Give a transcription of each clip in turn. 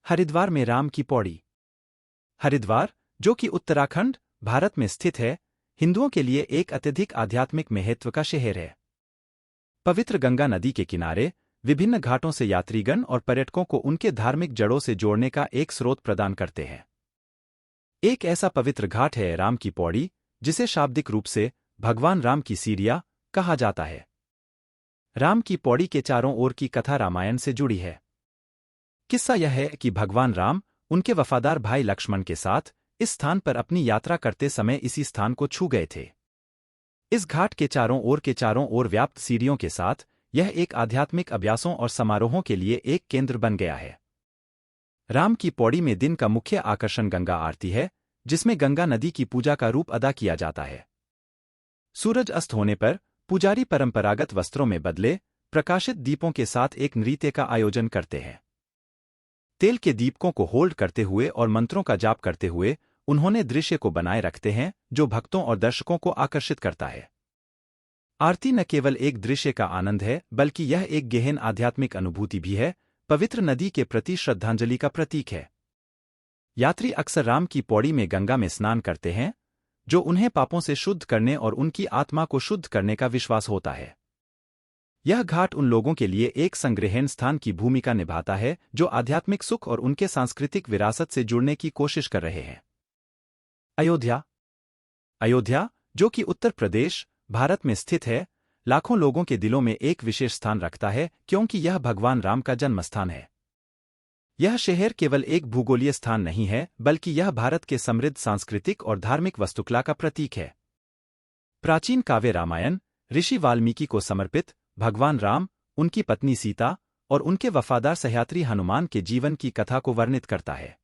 हरिद्वार में राम की पौड़ी। हरिद्वार, जो कि उत्तराखंड, भारत में स्थित है, हिंदुओं के लिए एक अत्यधिक आध्यात्मिक महत्व का शहर है। पवित्र गंगा नदी के किनारे विभिन्न घाटों से यात्रीगण और पर्यटकों को उनके धार्मिक जड़ों से जोड़ने का एक स्रोत प्रदान करते हैं। एक ऐसा पवित्र घाट है राम की पौड़ी, जिसे शाब्दिक रूप से भगवान राम की सीढ़ियाँ कहा जाता है। राम की पौड़ी के चारों ओर की कथा रामायण से जुड़ी है। किस्सा यह है कि भगवान राम उनके वफादार भाई लक्ष्मण के साथ इस स्थान पर अपनी यात्रा करते समय इसी स्थान को छू गए थे। इस घाट के चारों ओर व्याप्त सीढ़ियों के साथ यह एक आध्यात्मिक अभ्यासों और समारोहों के लिए एक केंद्र बन गया है। राम की पौड़ी में दिन का मुख्य आकर्षण गंगा आरती है, जिसमें गंगा नदी की पूजा का रूप अदा किया जाता है। सूरज अस्त होने पर पुजारी परंपरागत वस्त्रों में बदले प्रकाशित दीपों के साथ एक नृत्य का आयोजन करते हैं। तेल के दीपकों को होल्ड करते हुए और मंत्रों का जाप करते हुए उन्होंने दृश्य को बनाए रखते हैं, जो भक्तों और दर्शकों को आकर्षित करता है। आरती न केवल एक दृश्य का आनंद है, बल्कि यह एक गहन आध्यात्मिक अनुभूति भी है, पवित्र नदी के प्रति श्रद्धांजलि का प्रतीक है। यात्री अक्सर राम की पौड़ी में गंगा में स्नान करते हैं, जो उन्हें पापों से शुद्ध करने और उनकी आत्मा को शुद्ध करने का विश्वास होता है। यह घाट उन लोगों के लिए एक संग्रहण स्थान की भूमिका निभाता है जो आध्यात्मिक सुख और उनके सांस्कृतिक विरासत से जुड़ने की कोशिश कर रहे हैं। अयोध्या। अयोध्या, जो कि उत्तर प्रदेश, भारत में स्थित है, लाखों लोगों के दिलों में एक विशेष स्थान रखता है, क्योंकि यह भगवान राम का जन्मस्थान है। यह शहर केवल एक भूगोलीय स्थान नहीं है, बल्कि यह भारत के समृद्ध सांस्कृतिक और धार्मिक वास्तुकला का प्रतीक है। प्राचीन काव्य रामायण, ऋषि वाल्मीकि को समर्पित भगवान राम, उनकी पत्नी सीता और उनके वफादार सहयात्री हनुमान के जीवन की कथा को वर्णित करता है।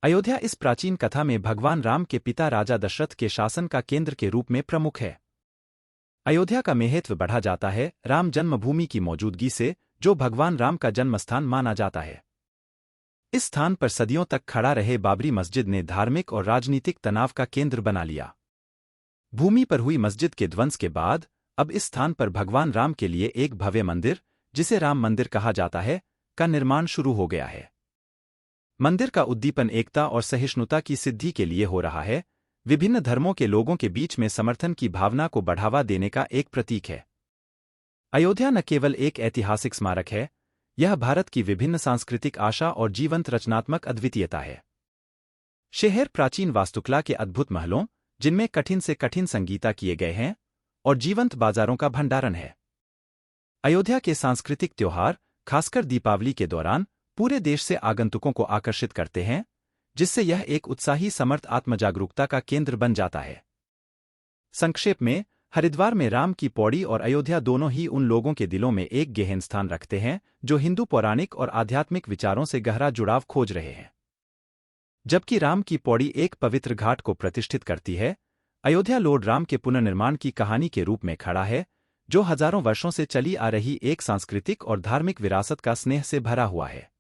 अयोध्या इस प्राचीन कथा में भगवान राम के पिता राजा दशरथ के शासन का केंद्र के रूप में प्रमुख है। अयोध्या का महत्व बढ़ा जाता है राम जन्मभूमि की मौजूदगी से, जो भगवान राम का जन्मस्थान माना जाता है। इस स्थान पर सदियों तक खड़ा रहे बाबरी मस्जिद ने धार्मिक और राजनीतिक तनाव का केंद्र बना लिया। भूमि पर हुई मस्जिद के ध्वंस के बाद अब इस स्थान पर भगवान राम के लिए एक भव्य मंदिर, जिसे राम मंदिर कहा जाता है, का निर्माण शुरू हो गया है। मंदिर का उद्दीपन एकता और सहिष्णुता की सिद्धि के लिए हो रहा है, विभिन्न धर्मों के लोगों के बीच में समर्थन की भावना को बढ़ावा देने का एक प्रतीक है। अयोध्या न केवल एक ऐतिहासिक स्मारक है, यह भारत की विभिन्न सांस्कृतिक आशा और जीवंत रचनात्मक अद्वितीयता है। शहर प्राचीन वास्तुकला के अद्भुत महलों, जिनमें कठिन से कठिन संगीता किए गए हैं, और जीवंत बाजारों का भंडारण है। अयोध्या के सांस्कृतिक त्योहार, खासकर दीपावली के दौरान, पूरे देश से आगंतुकों को आकर्षित करते हैं, जिससे यह एक उत्साही समर्थ आत्मजागरूकता का केंद्र बन जाता है। संक्षेप में, हरिद्वार में राम की पौड़ी और अयोध्या दोनों ही उन लोगों के दिलों में एक गहन स्थान रखते हैं जो हिंदू पौराणिक और आध्यात्मिक विचारों से गहरा जुड़ाव खोज रहे हैं। जबकि राम की पौड़ी एक पवित्र घाट को प्रतिष्ठित करती है, अयोध्या लॉर्ड राम के पुनर्निर्माण की कहानी के रूप में खड़ा है, जो हजारों वर्षों से चली आ रही एक सांस्कृतिक और धार्मिक विरासत का स्नेह से भरा हुआ है।